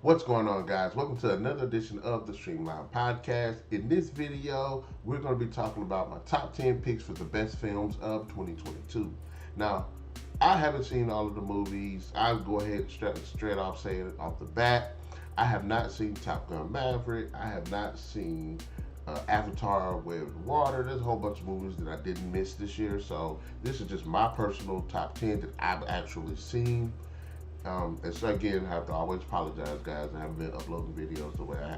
What's going on, guys? Welcome to another edition of the Streamline Podcast. In this video, we're going to be talking about my top 10 picks for the best films of 2022. Now, I haven't seen all of the movies. I'll go ahead and straight off say it off the bat. I have not seen Top Gun Maverick. I have not seen Avatar Way of the Water. There's a whole bunch of movies that I didn't miss this year. So this is just my personal top 10 that I've actually seen. And so again, I have to always apologize, guys. I haven't been uploading videos the way I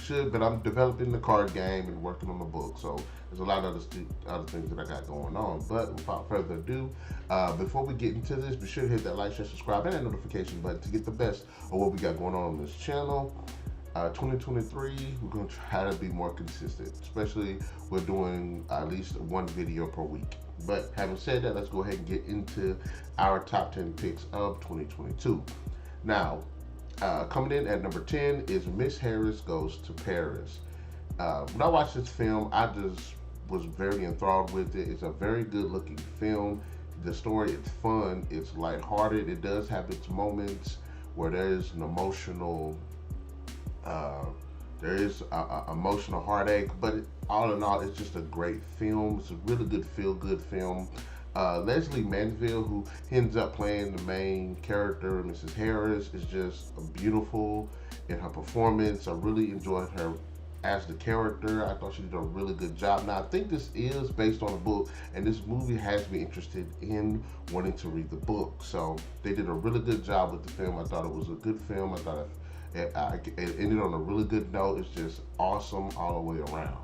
should, but I'm developing the card game and working on the book. So there's a lot of other things that I got going on. But without further ado, before we get into this, be sure to hit that like, share, subscribe, and that notification button to get the best of what we got going on this channel. 2023, we're going to try to be more consistent, especially we're doing at least one video per week. But having said that, let's go ahead and get into our top 10 picks of 2022. Now, coming in at number 10 is Miss Harris Goes to Paris. When I watched this film, I just was very enthralled with it. It's a very good looking film. The story is fun, it's lighthearted. It does have its moments where there's an emotional emotional heartache, but all in all, it's just a great film. It's a really good feel-good film. Leslie Manville, who ends up playing the main character, Mrs. Harris, is just beautiful in her performance. I really enjoyed her as the character. I thought she did a really good job. Now, I think this is based on a book, and this movie has me interested in wanting to read the book. So they did a really good job with the film. I thought it was a good film. I thought it ended on a really good note. It's just awesome all the way around.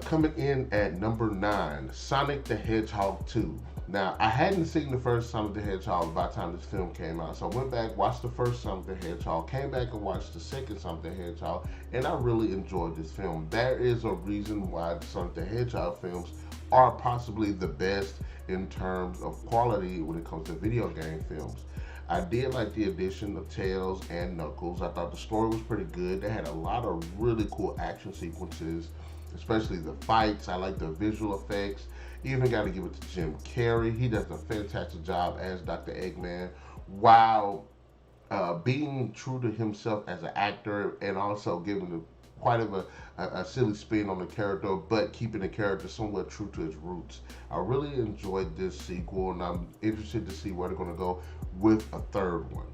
Coming in at number 9, Sonic the Hedgehog 2. Now, I hadn't seen the first Sonic the Hedgehog by the time this film came out, so I went back, watched the first Sonic the Hedgehog, came back and watched the second Sonic the Hedgehog, and I really enjoyed this film. There is a reason why the Sonic the Hedgehog films are possibly the best in terms of quality when it comes to video game films. I did like the addition of Tails and Knuckles. I thought the story was pretty good. They had a lot of really cool action sequences, especially the fights. I like the visual effects. Even got to give it to Jim Carrey. He does a fantastic job as Dr. Eggman while being true to himself as an actor and also giving quite of a silly spin on the character, but keeping the character somewhat true to his roots. I really enjoyed this sequel, and I'm interested to see where they're going to go with a third one.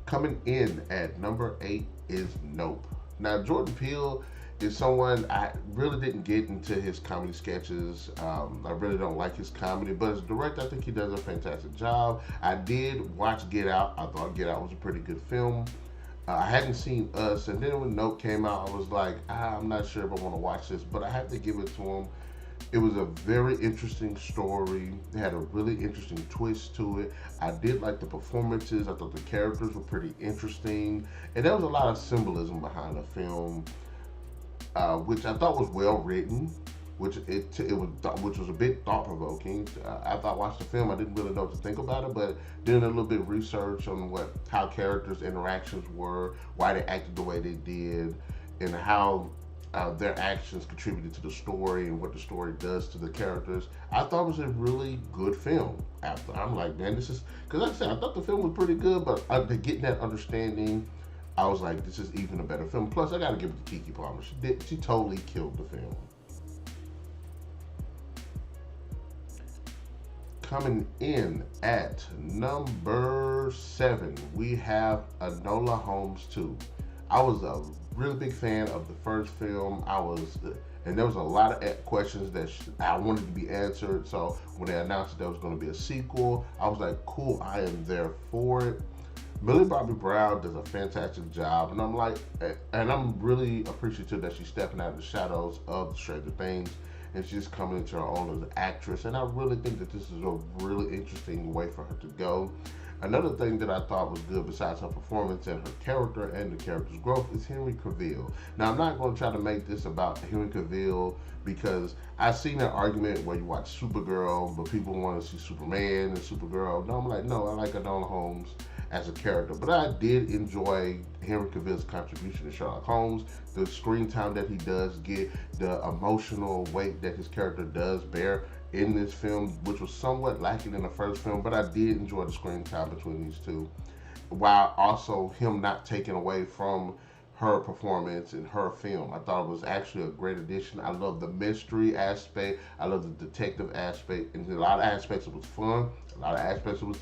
Coming in at number 8 is Nope. Now, Jordan Peele is someone I really didn't get into his comedy sketches. I really don't like his comedy, but as a director, I think he does a fantastic job. I did watch Get Out. I thought Get Out was a pretty good film. I hadn't seen Us, and then when Nope came out, I was like, I'm not sure if I want to watch this, but I have to give it to him. It was a very interesting story. It had a really interesting twist to it. I did like the performances. I thought the characters were pretty interesting, and there was a lot of symbolism behind the film, which I thought was well written, which was a bit thought provoking. After I watched the film, I didn't really know what to think about it, but doing a little bit of research on how characters' interactions were, why they acted the way they did, and how their actions contributed to the story and what the story does to the characters. I thought it was a really good film. After I'm like, man, this is, because like I said, I thought the film was pretty good, but getting that understanding, I was like, this is even a better film. Plus, I gotta give it to Keke Palmer. She totally killed the film. Coming in at number 7, we have Enola Holmes 2. I was a really big fan of the first film. And there was a lot of questions that I wanted to be answered. So when they announced that there was going to be a sequel, I was like, cool, I am there for it. Millie Bobby Brown does a fantastic job, and I'm really appreciative that she's stepping out of the shadows of Stranger Things, and she's coming into her own as an actress. And I really think that this is a really interesting way for her to go. Another thing that I thought was good besides her performance and her character and the character's growth is Henry Cavill. Now, I'm not going to try to make this about Henry Cavill because I've seen that argument where you watch Supergirl, but people want to see Superman and Supergirl. No, I'm like, no, I like Enola Holmes as a character. But I did enjoy Henry Cavill's contribution to Sherlock Holmes, the screen time that he does get, the emotional weight that his character does bear in this film, which was somewhat lacking in the first film. But I did enjoy the screen time between these two, while also him not taking away from her performance in her film. I thought it was actually a great addition. I love the mystery aspect. I love the detective aspect. And a lot of aspects it was fun. A lot of aspects it was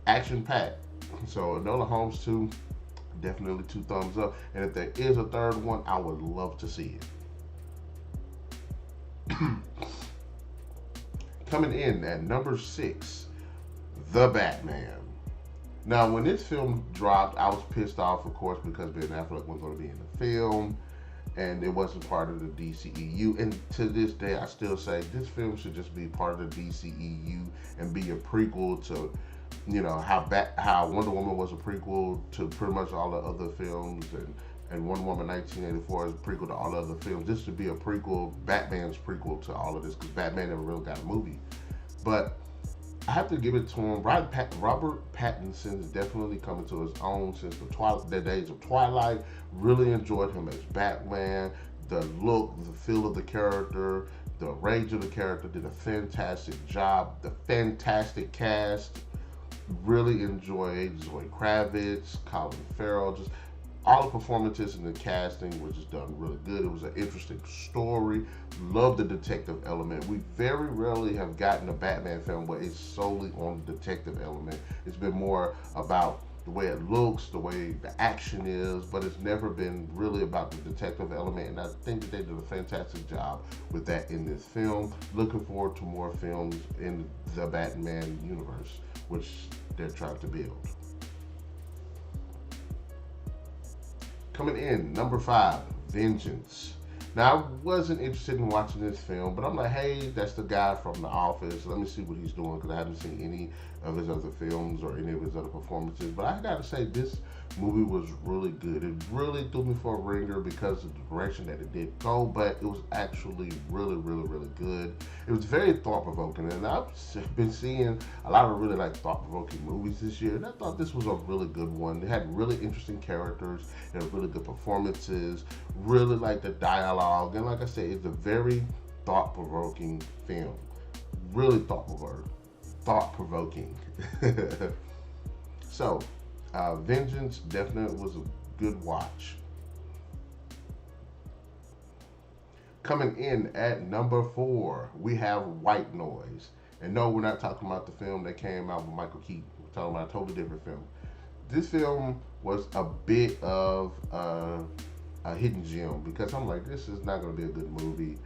action packed. So Enola Holmes 2, definitely 2 thumbs up. And if there is a third one, I would love to see it. Coming in at number 6, The Batman. Now, when this film dropped, I was pissed off, of course, because Ben Affleck wasn't going to be in the film, and it wasn't part of the DCEU. And to this day, I still say this film should just be part of the DCEU and be a prequel to, you know, how Wonder Woman was a prequel to pretty much all the other films, and Wonder Woman 1984 is a prequel to all the other films. This should be a prequel, Batman's prequel to all of this, because Batman never really got a movie. But I have to give it to him. Robert Pattinson's definitely coming to his own since the days of Twilight. Really enjoyed him as Batman. The look, the feel of the character, the range of the character, did a fantastic job. The fantastic cast. Really enjoyed Zoe Kravitz, Colin Farrell, just all the performances and the casting was just done really good. It was an interesting story. Love the detective element. We very rarely have gotten a Batman film where it's solely on the detective element. It's been more about the way it looks, the way the action is, but it's never been really about the detective element. And I think that they did a fantastic job with that in this film. Looking forward to more films in the Batman universe, which they're trying to build. Coming in, number 5, Vengeance. Now, I wasn't interested in watching this film, but I'm like, hey, that's the guy from The Office. Let me see what he's doing, because I haven't seen any of his other films or any of his other performances. But I gotta say, this movie was really good. It really threw me for a ringer because of the direction that it did go, but it was actually really, really, really good. It was very thought-provoking, and I've been seeing a lot of really like thought-provoking movies this year, and I thought this was a really good one. It had really interesting characters, it had really good performances, really like the dialogue, and like I said, it's a very thought-provoking film. Really thought-provoking. So, Vengeance definitely was a good watch. Coming in at number 4, we have White Noise. And no, we're not talking about the film that came out with Michael Keaton. We're talking about a totally different film. This film was a bit of a hidden gem, because I'm like, this is not going to be a good movie.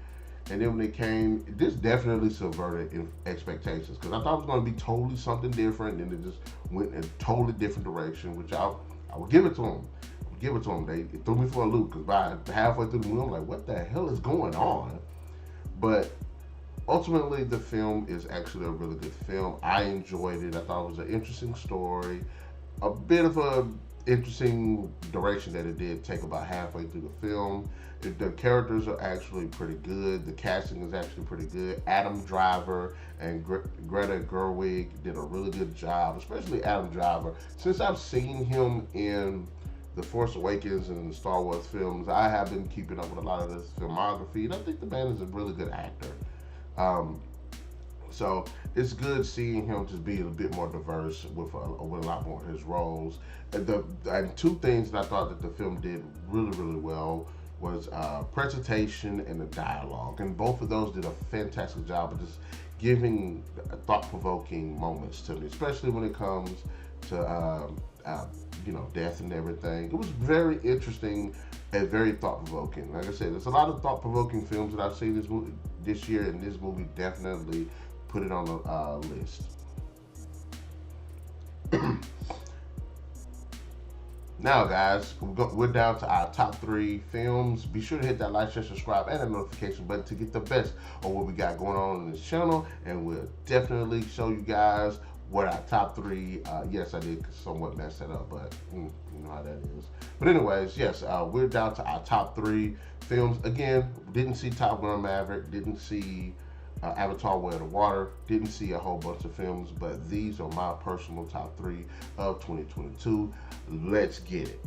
And then when it came, this definitely subverted expectations, because I thought it was going to be totally something different, and it just went in a totally different direction, which I would give it to them. They threw me for a loop, because by halfway through the movie, I'm like, what the hell is going on? But ultimately, the film is actually a really good film. I enjoyed it. I thought it was an interesting story, a bit of a interesting direction that it did take about halfway through the film. The characters are actually pretty good. The casting is actually pretty good. Adam Driver and Greta Gerwig did a really good job, especially Adam Driver. Since I've seen him in The Force Awakens and the Star Wars films, I have been keeping up with a lot of his filmography, and I think the man is a really good actor. So it's good seeing him just be a bit more diverse with a lot more of his roles. And 2 things that I thought that the film did really, really well was presentation and the dialogue. And both of those did a fantastic job of just giving thought-provoking moments to me, especially when it comes to death and everything. It was very interesting and very thought-provoking. Like I said, there's a lot of thought-provoking films that I've seen this year, and this movie definitely put it on the list. Now, guys, we're down to our top 3 films. Be sure to hit that like, share, subscribe, and the notification button to get the best of what we got going on this channel. And we'll definitely show you guys what our top 3. Yes, I did somewhat mess that up, but you know how that is. But anyways, yes, we're down to our top 3 films. Again, didn't see Top Gun Maverick, didn't see Avatar: Way of the Water. Didn't see a whole bunch of films, but these are my personal top 3 of 2022. Let's get it.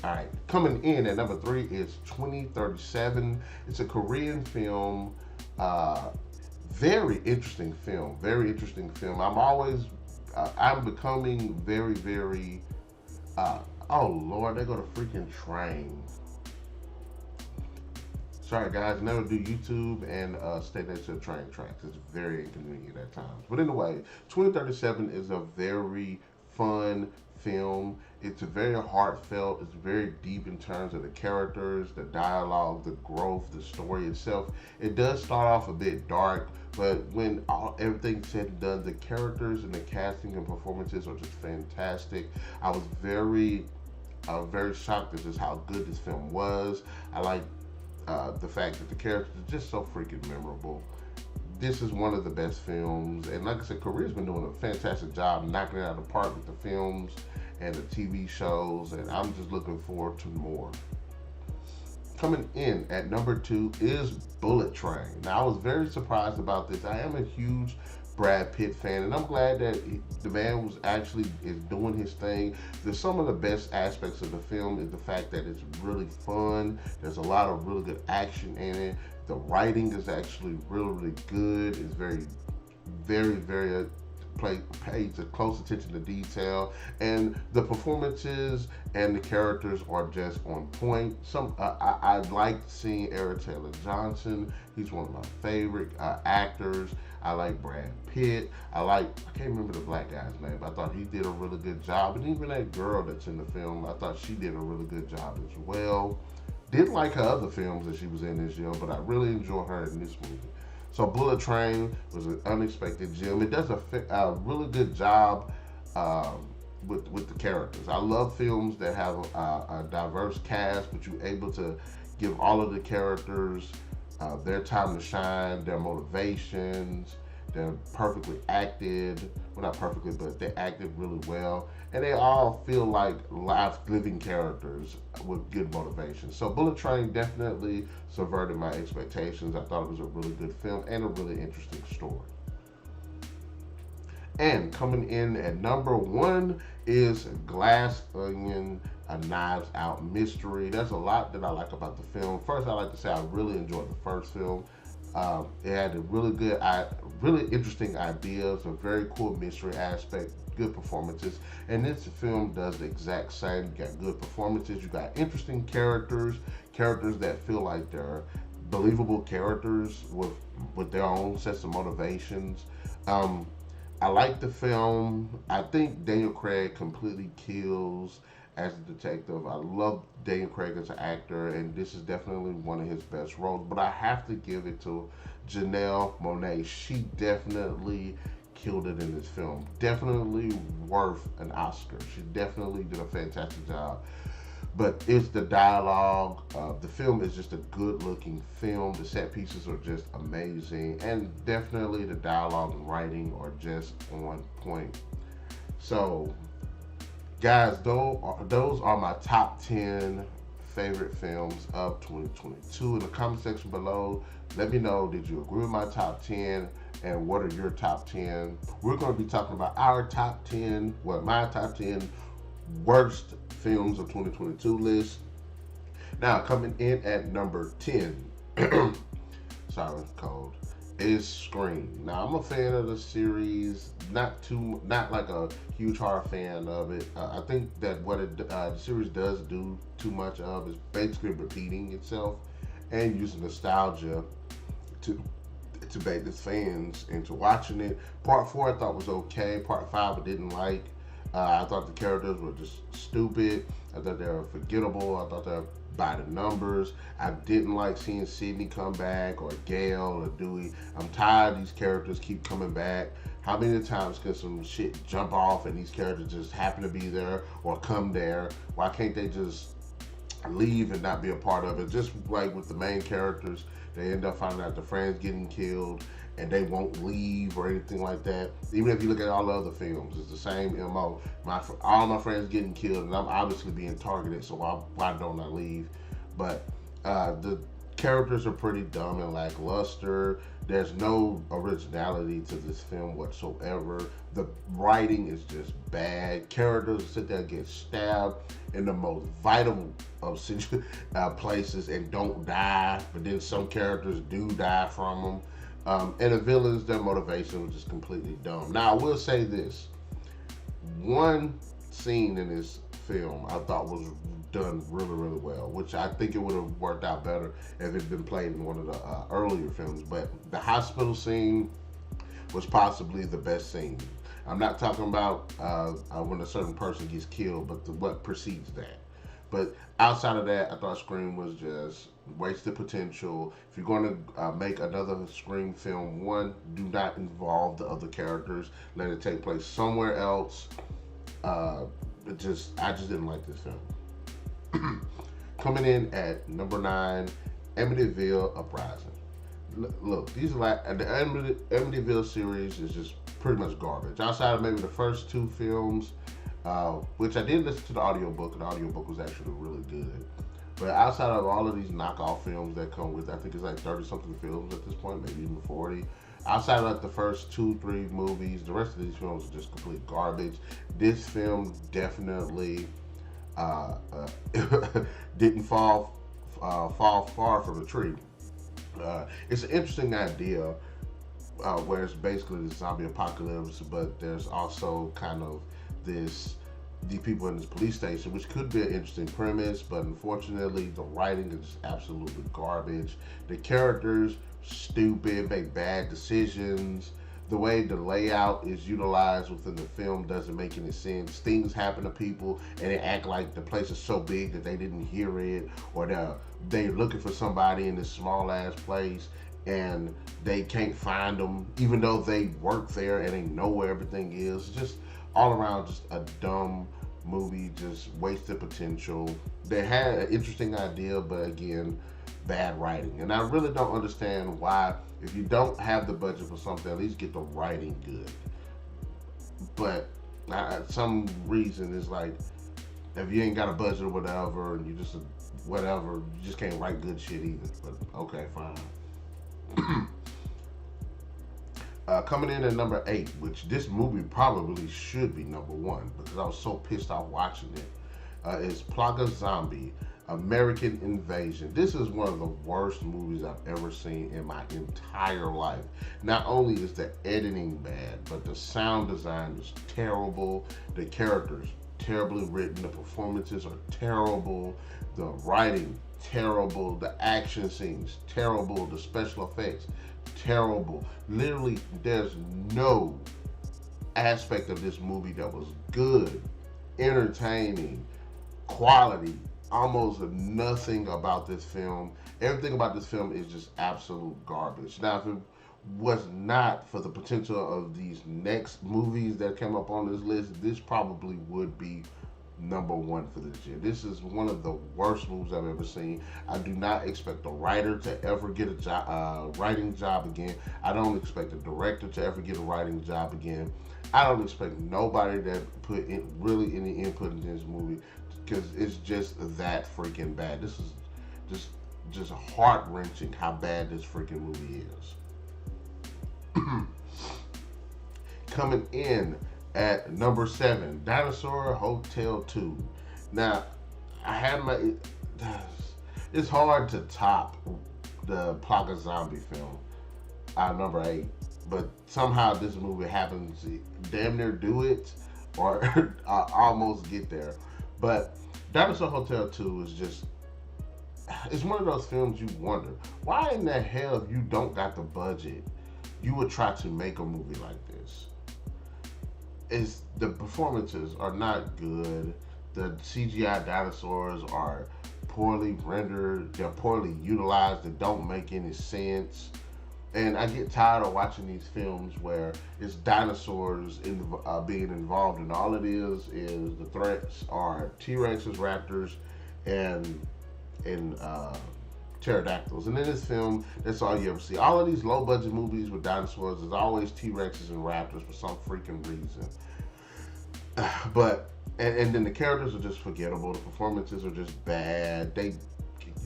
All right, coming in at number 3 is 2037. It's a Korean film. Very interesting film. Very interesting film. I'm becoming very. Oh Lord, they go to freaking train. Sorry guys, never do YouTube and stay next to the train tracks. It's very inconvenient at times. But anyway, 2037 is a very fun film. It's very heartfelt. It's very deep in terms of the characters, the dialogue, the growth, the story itself. It does start off a bit dark, but when everything's said and done, the characters and the casting and performances are just fantastic. I was very shocked at just how good this film was. I like the fact that the characters are just so freaking memorable. This is one of the best films, and like I said, Korea's been doing a fantastic job knocking it out of the park with the films and the TV shows, and I'm just looking forward to more. Coming in at number 2 is Bullet Train. Now, I was very surprised about this. I am a huge Brad Pitt fan, and I'm glad that the man is doing his thing. There's some of the best aspects of the film is the fact that it's really fun. There's a lot of really good action in it. The writing is actually really good. It's very pays close attention to detail, and the performances and the characters are just on point. I like seeing Aaron Taylor Johnson. He's one of my favorite actors. I like Brad Pitt. I can't remember the black guy's name, but I thought he did a really good job. And even that girl that's in the film, I thought she did a really good job as well. Didn't like her other films that she was in this year, but I really enjoy her in this movie. So Bullet Train was an unexpected gem. It does a really good job with the characters. I love films that have a diverse cast, but you're able to give all of the characters their time to shine, their motivations. They're perfectly acted. Well, not perfectly, but they acted really well. And they all feel like live living characters with good motivation. So Bullet Train definitely subverted my expectations. I thought it was a really good film and a really interesting story. And coming in at number 1 is Glass Onion, a Knives Out mystery. There's a lot that I like about the film. First, I like to say I really enjoyed the first film. It had a really interesting ideas, a very cool mystery aspect, good performances, and this film does the exact same. You got good performances, you got interesting characters that feel like they're believable characters with their own sets of motivations. I like the film. I think Daniel Craig completely kills as a detective. I love Daniel Craig as an actor, and this is definitely one of his best roles. But I have to give it to Janelle Monáe. She definitely killed it in this film. Definitely worth an Oscar. She definitely did a fantastic job. But it's the dialogue. The film is just a good-looking film. The set pieces are just amazing, and definitely the dialogue and writing are just on point. So, guys, those are my top 10 favorite films of 2022. In the comment section below, let me know, did you agree with my top 10, and what are your top 10? We're going to be talking about our top 10, my top 10 worst films of 2022 list. Now, coming in at number 10, sorry, cold, is Scream. Now, I'm a fan of the series, not like a huge horror fan of it. I think that what the series does do too much of is basically repeating itself and using nostalgia to bait its fans into watching it. Part 4 I thought was okay. Part 5 I didn't like. I thought the characters were just stupid. I thought they were forgettable. I thought they were by the numbers. I didn't like seeing Sydney come back, or Gail, or Dewey. I'm tired of these characters keep coming back. How many times can some shit jump off and these characters just happen to be there or come there? Why can't they just leave and not be a part of it? Just like with the main characters, they end up finding out their friends getting killed and they won't leave or anything like that. Even if you look at all the other films, it's the same MO. All my friends getting killed, and I'm obviously being targeted, so why don't I leave? But the Characters are pretty dumb and lackluster. There's no originality to this film whatsoever. The writing is just bad. Characters sit there and get stabbed in the most vital of places and don't die, but then some characters do die from them. And the villains, their motivation was just completely dumb. Now, I will say this. One scene in this film I thought was done really, really well, which I think it would have worked out better if it had been played in one of the earlier films. But the hospital scene was possibly the best scene. I'm not talking about when a certain person gets killed, but what precedes that. But outside of that, I thought Scream was just wasted potential. If you're going to make another Scream film, one, do not involve the other characters. Let it take place somewhere else. I just didn't like this film. Coming in at number 9, Amityville Uprising. Look, these are like the Amityville series is just pretty much garbage. Outside of maybe the first 2 films, which I did listen to the audiobook, and the audiobook was actually really good. But outside of all of these knockoff films that come with, I think it's like 30-something films at this point, maybe even 40. Outside of like the first 2-3 movies, the rest of these films are just complete garbage. This film definitely didn't fall far from the tree. It's an interesting idea where it's basically the zombie apocalypse, but there's also kind of these people in this police station, which could be an interesting premise, but unfortunately the writing is just absolutely garbage. The characters, stupid, make bad decisions. The way the layout is utilized within the film doesn't make any sense. Things happen to people and they act like the place is so big that they didn't hear it, or they're looking for somebody in this small ass place and they can't find them, even though they work there and they know where everything is. Just all around, just a dumb movie, just wasted potential. They had an interesting idea, but again, bad writing. And I really don't understand why, if you don't have the budget for something, at least get the writing good. But some reason it's like, if you ain't got a budget or whatever, and you just whatever, you just can't write good shit either. But okay, fine. Coming in at number 8, which this movie probably should be number 1 because I was so pissed off watching it, is Plaga Zombie, American Invasion. This is one of the worst movies I've ever seen in my entire life. Not only is the editing bad, but the sound design is terrible. The characters terribly written. The performances are terrible. The writing terrible. The action scenes terrible. The special effects terrible. Literally, there's no aspect of this movie that was good, entertaining, quality. Almost nothing about this film. Everything about this film is just absolute garbage. Now, if it was not for the potential of these next movies that came up on this list, this probably would be number 1 for this year. This is one of the worst movies I've ever seen. I do not expect the writer to ever get a writing job again. I don't expect the director to ever get a writing job again. I don't expect nobody that put in really any input in this movie, because it's just that freaking bad. This is just heart-wrenching how bad this freaking movie is. Coming in at number 7, Dinosaur Hotel 2. Now, it's hard to top the Plaga Zombie film, number 8, but somehow this movie happens to damn near do it, or almost get there. But Dinosaur Hotel 2 is just, it's one of those films you wonder, why in the hell, if you don't got the budget, you would try to make a movie like this? The performances are not good. The CGI dinosaurs are poorly rendered. They're poorly utilized. They don't make any sense. And I get tired of watching these films where it's dinosaurs being involved, and all it is the threats are T-Rexes, raptors, and pterodactyls. And in this film, that's all you ever see. All of these low-budget movies with dinosaurs, there's always T-Rexes and raptors for some freaking reason. But and then the characters are just forgettable. The performances are just bad.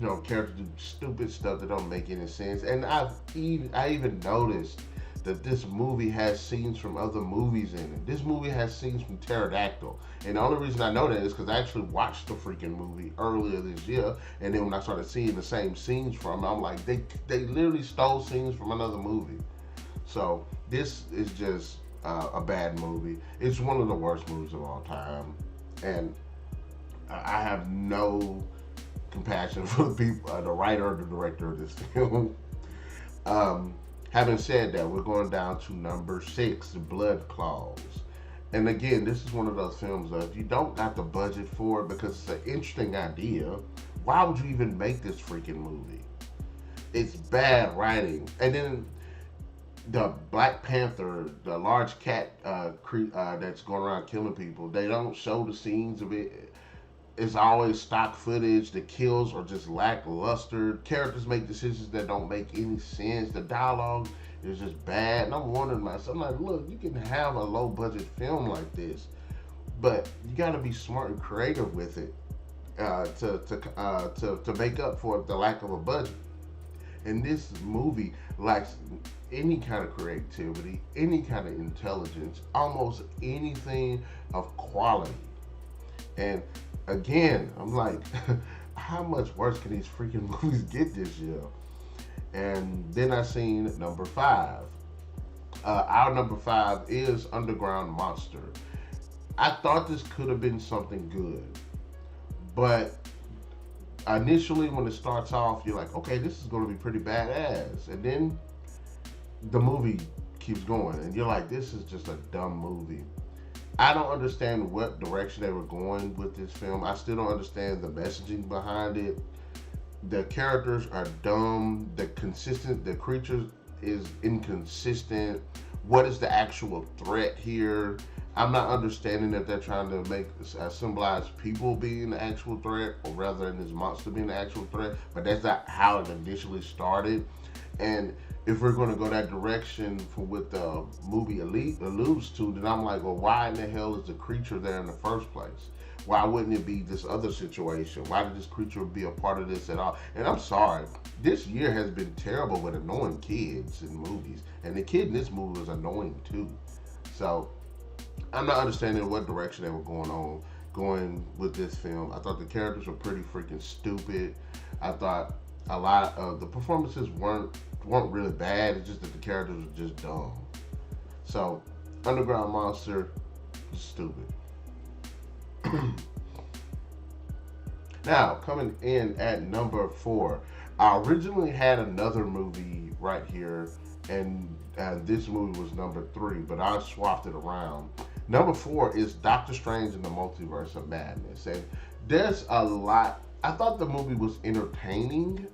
characters do stupid stuff that don't make any sense. And I even noticed that this movie has scenes from other movies in it. This movie has scenes from Pterodactyl. And the only reason I know that is because I actually watched the freaking movie earlier this year. And then when I started seeing the same scenes from it, I'm like, they literally stole scenes from another movie. So this is just a bad movie. It's one of the worst movies of all time. And I have no compassion for the people, the writer or the director of this film. Having said that, we're going down to number 6, Blood Claws. And again, this is one of those films that if you don't got the budget for it because it's an interesting idea, why would you even make this freaking movie? It's bad writing. And then the Black Panther, the large cat that's going around killing people, they don't show the scenes of it. It's always stock footage. The kills are just lackluster. Characters make decisions that don't make any sense. The dialogue is just bad. And I'm wondering myself, I'm like, look, you can have a low budget film like this, but you got to be smart and creative with it to make up for the lack of a budget. And this movie lacks any kind of creativity, any kind of intelligence, almost anything of quality. And again, I'm like, how much worse can these freaking movies get this year? And then I seen number 5. Our number 5 is Underground Monster. I thought this could have been something good, but initially when it starts off, you're like, okay, this is going to be pretty badass, and then the movie keeps going, and you're like, this is just a dumb movie. I don't understand what direction they were going with this film. I still don't understand the messaging behind it. The characters are dumb. The creatures is inconsistent. What is the actual threat here? I'm not understanding that they're trying to symbolize people being the actual threat, or rather than this monster being the actual threat. But that's not how it initially started. And if we're going to go that direction for what the movie alludes to, then I'm like, well, why in the hell is the creature there in the first place? Why wouldn't it be this other situation? Why did this creature be a part of this at all? And I'm sorry, this year has been terrible with annoying kids in movies. And the kid in this movie was annoying too. So I'm not understanding what direction they were going with this film. I thought the characters were pretty freaking stupid. I thought a lot of the performances weren't really bad. It's just that the characters were just dumb. So Underground Monster is stupid. Now, coming in at number 4, I originally had another movie right here, and this movie was number 3, but I swapped it around. Number 4 is Doctor Strange in the Multiverse of Madness, and there's a lot. I thought the movie was entertaining,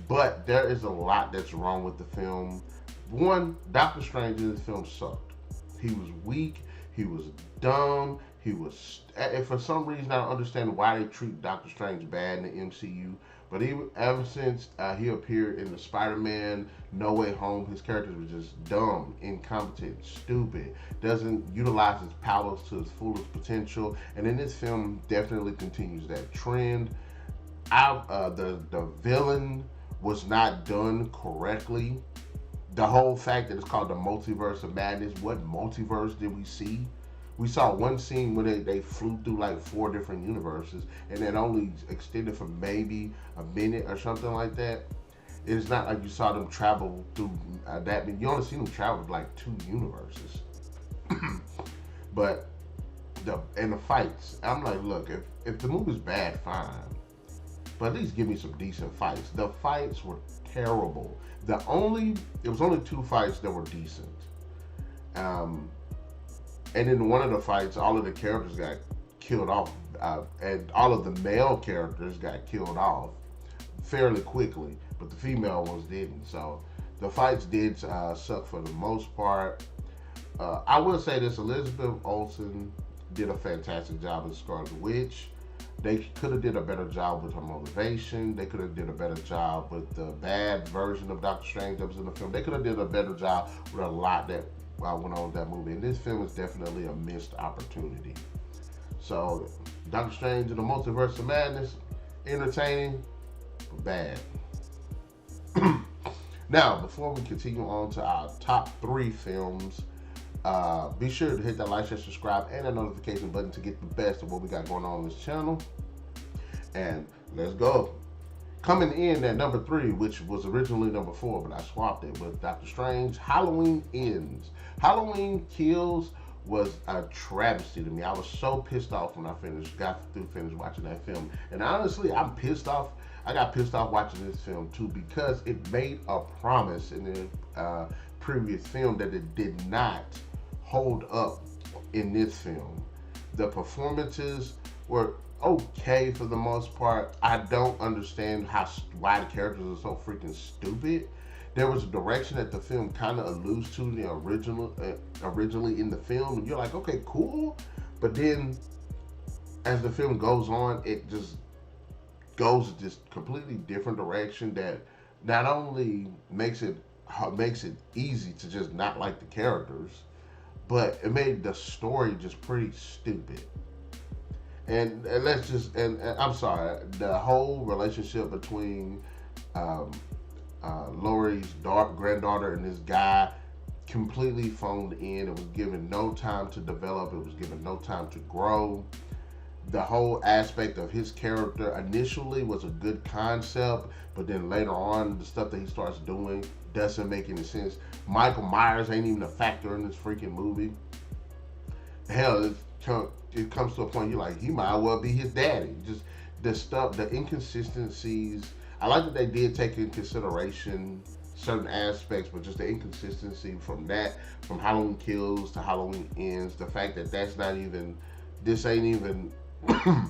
but there is a lot that's wrong with the film. One, Doctor Strange in this film sucked. He was weak. He was dumb. And for some reason, I don't understand why they treat Doctor Strange bad in the MCU. But ever since he appeared in the Spider-Man No Way Home, his character was just dumb, incompetent, stupid, doesn't utilize his powers to his fullest potential. And in this film, definitely continues that trend. The villain was not done correctly. The whole fact that it's called the Multiverse of Madness, what multiverse did we see? We saw one scene where they flew through like 4 different universes, and it only extended for maybe a minute or something like that. It's not like you saw them travel through that. You only see them travel like 2 universes. But the fights, I'm like, look, if the movie's bad, fine, but at least give me some decent fights. The fights were terrible. It was only 2 fights that were decent. And in one of the fights, all of the characters got killed off, and all of the male characters got killed off fairly quickly, but the female ones didn't. So the fights did suck for the most part. I will say this: Elizabeth Olsen did a fantastic job as Scarlet Witch. They could have did a better job with her motivation. They could have did a better job with the bad version of Doctor Strange that was in the film. They could have did a better job with a lot that went on with that movie. And this film is definitely a missed opportunity. So, Doctor Strange in the Multiverse of Madness, entertaining, for bad. Now, before we continue on to our top 3 films, be sure to hit that like, share, subscribe, and that notification button to get the best of what we got going on this channel. And let's go. Coming in at number 3, which was originally number 4, but I swapped it with Doctor Strange, Halloween Ends. Halloween Kills was a travesty to me. I was so pissed off when I got through watching that film. And honestly, I'm pissed off. I got pissed off watching this film too, because it made a promise in the previous film that it did not hold up in this film. The performances were okay for the most part. I don't understand why the characters are so freaking stupid. There was a direction that the film kind of alludes to in the originally in the film, and you're like, okay, cool. But then, as the film goes on, it just goes this completely different direction that not only makes it easy to just not like the characters, but it made the story just pretty stupid. And I'm sorry, the whole relationship between Laurie's granddaughter and this guy completely phoned in. It was given no time to develop. It was given no time to grow. The whole aspect of his character initially was a good concept, but then later on, the stuff that he starts doing doesn't make any sense. Michael Myers ain't even a factor in this freaking movie. Hell, it comes to a point you're like, he might well be his daddy. Just the stuff, the inconsistencies. I like that they did take into consideration certain aspects, but just the inconsistency from Halloween Kills to Halloween Ends, the fact that this ain't even a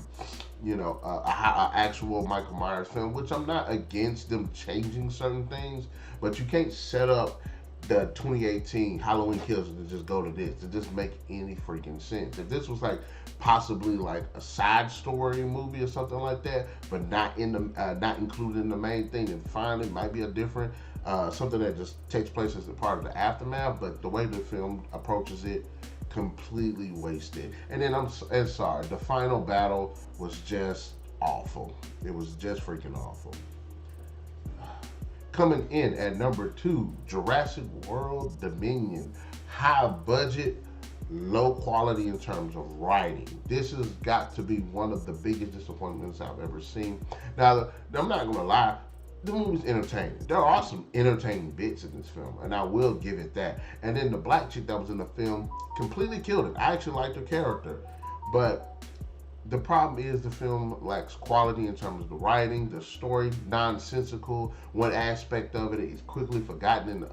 actual Michael Myers film, which I'm not against them changing certain things, but you can't set up the 2018 Halloween Kills to just go to this. It doesn't make any freaking sense. If this was like possibly like a side story movie or something like that, but not included in the main thing, then fine, it might be a different something that just takes place as a part of the aftermath. But the way the film approaches it, completely wasted. And then I'm sorry, the final battle was just awful. It was just freaking awful. Coming in at number 2, Jurassic World Dominion. High budget, low quality in terms of writing. This has got to be one of the biggest disappointments I've ever seen. Now, I'm not gonna lie, the movie's entertaining. There are some entertaining bits in this film, and I will give it that. And then the black chick that was in the film completely killed it. I actually liked her character, but the problem is the film lacks quality in terms of the writing, the story, nonsensical. One aspect of it is quickly forgotten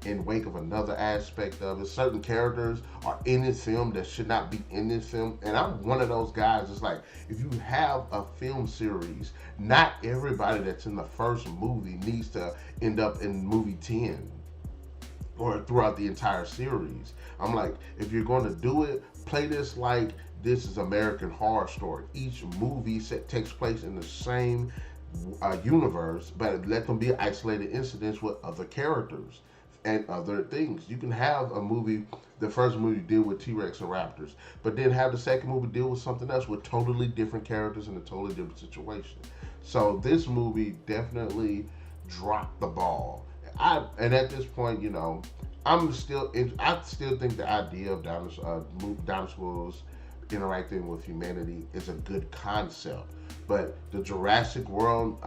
in wake of another aspect of it. Certain characters are in this film that should not be in this film. And I'm one of those guys. It's like, if you have a film series, not everybody that's in the first movie needs to end up in movie 10 or throughout the entire series. I'm like, if you're going to do it, play this like this is American Horror Story. Each movie takes place in the same universe, but let them be isolated incidents with other characters and other things. You can have a movie, the first movie deal with T-Rex and raptors, but then have the second movie deal with something else with totally different characters in a totally different situation. So this movie definitely dropped the ball. And at this point, I still think the idea of dinosaurs interacting with humanity is a good concept, but the Jurassic World,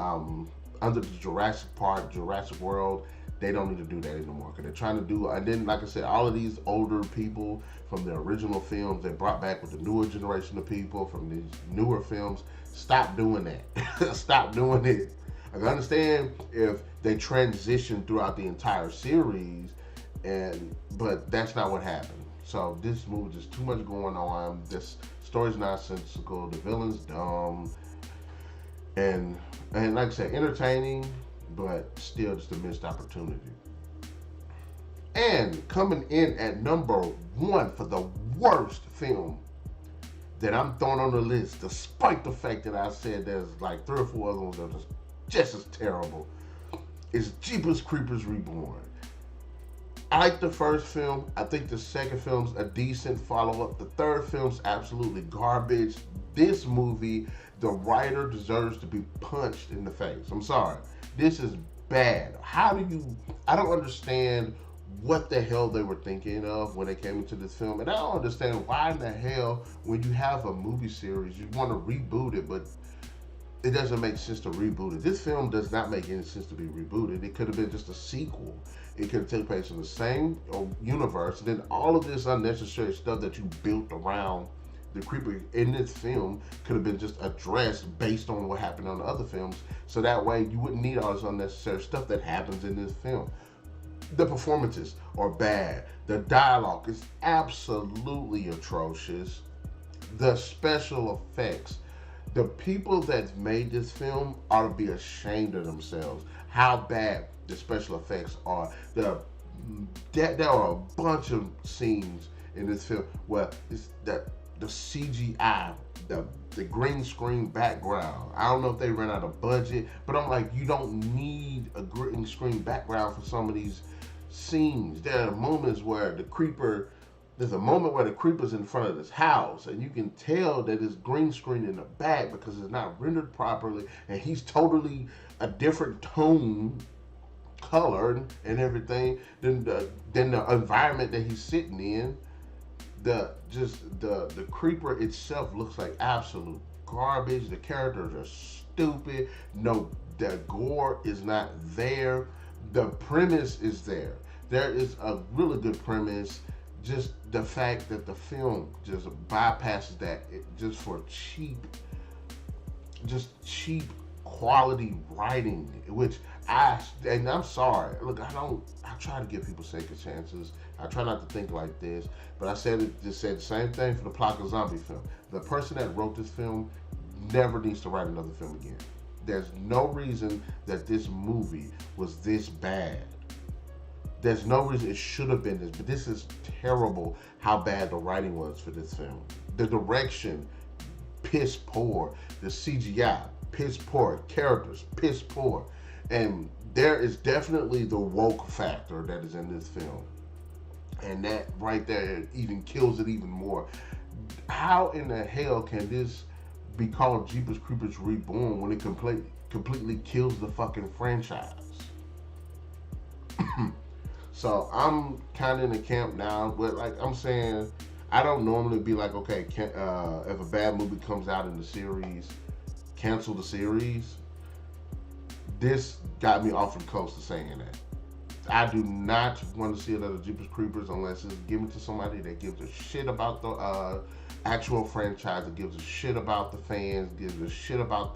under the Jurassic Park, Jurassic World, they don't need to do that anymore, because they're trying to do, and then like I said, all of these older people from the original films they brought back with the newer generation of people from these newer films. Stop doing that. Stop doing it. I can understand if they transition throughout the entire series, but that's not what happened. So this movie, just too much going on. This story's nonsensical. The villain's dumb, and like I said, entertaining, but still just a missed opportunity. And coming in at number 1 for the worst film that I'm throwing on the list, despite the fact that I said there's like 3 or 4 other ones that are just as terrible, is Jeepers Creepers Reborn. I like the first film. I think the second film's a decent follow-up. The third film's absolutely garbage. This movie The writer deserves to be punched in the face. I'm sorry. This is bad. How do you? I don't understand what the hell they were thinking of when they came into this film, and I don't understand why in the hell, when you have a movie series, you want to reboot it, but it doesn't make sense to reboot it. This film does not make any sense to be rebooted. It could have been just a sequel. It could have taken place in the same universe, and then all of this unnecessary stuff that you built around the creeper in this film could have been just addressed based on what happened on the other films, so that way you wouldn't need all this unnecessary stuff that happens in this film. The performances are bad. The dialogue is absolutely atrocious. The special effects. The people that made this film ought to be ashamed of themselves. How bad the special effects are. There are a bunch of scenes in this film where it's that the CGI, the green screen background. I don't know if they ran out of budget, but I'm like, you don't need a green screen background for some of these scenes. There are moments where there's a moment where the creeper's in front of this house, and you can tell that it's green screen in the back because it's not rendered properly, and he's totally a different tone, color, and everything than the environment that he's sitting in. The creeper itself looks like absolute garbage. The characters are stupid. No, the gore is not there. The premise is there. There is a really good premise. Just the fact that the film just bypasses that just for cheap quality writing, which I'm sorry. Look, I try to give people second chances. I try not to think like this, but I said the same thing for the Plaka Zombie film. The person that wrote this film never needs to write another film again. There's no reason that this movie was this bad. There's no reason it should have been this, but this is terrible how bad the writing was for this film. The direction, piss poor. The CGI, piss poor. Characters, piss poor. And there is definitely the woke factor that is in this film. And that right there even kills it even more. How in the hell can this be called Jeepers Creepers Reborn when it completely kills the fucking franchise? So I'm kind of in the camp now, but like I'm saying, I don't normally be like, okay, if a bad movie comes out in the series, cancel the series. This got me awfully close to saying that. I do not want to see another Jeepers Creepers unless it's given to somebody that gives a shit about the actual franchise, that gives a shit about the fans, gives a shit about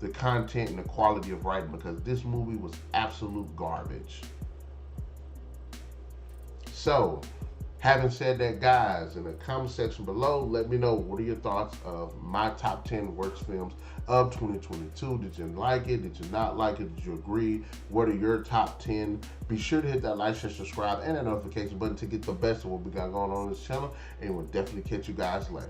the content and the quality of writing, because this movie was absolute garbage. So, having said that, guys, in the comment section below, let me know what are your thoughts of my top 10 worst films of 2022. Did you like it? Did you not like it? Did you agree? What are your top 10? Be sure to hit that like, share, subscribe, and that notification button to get the best of what we got going on this channel. And we'll definitely catch you guys later.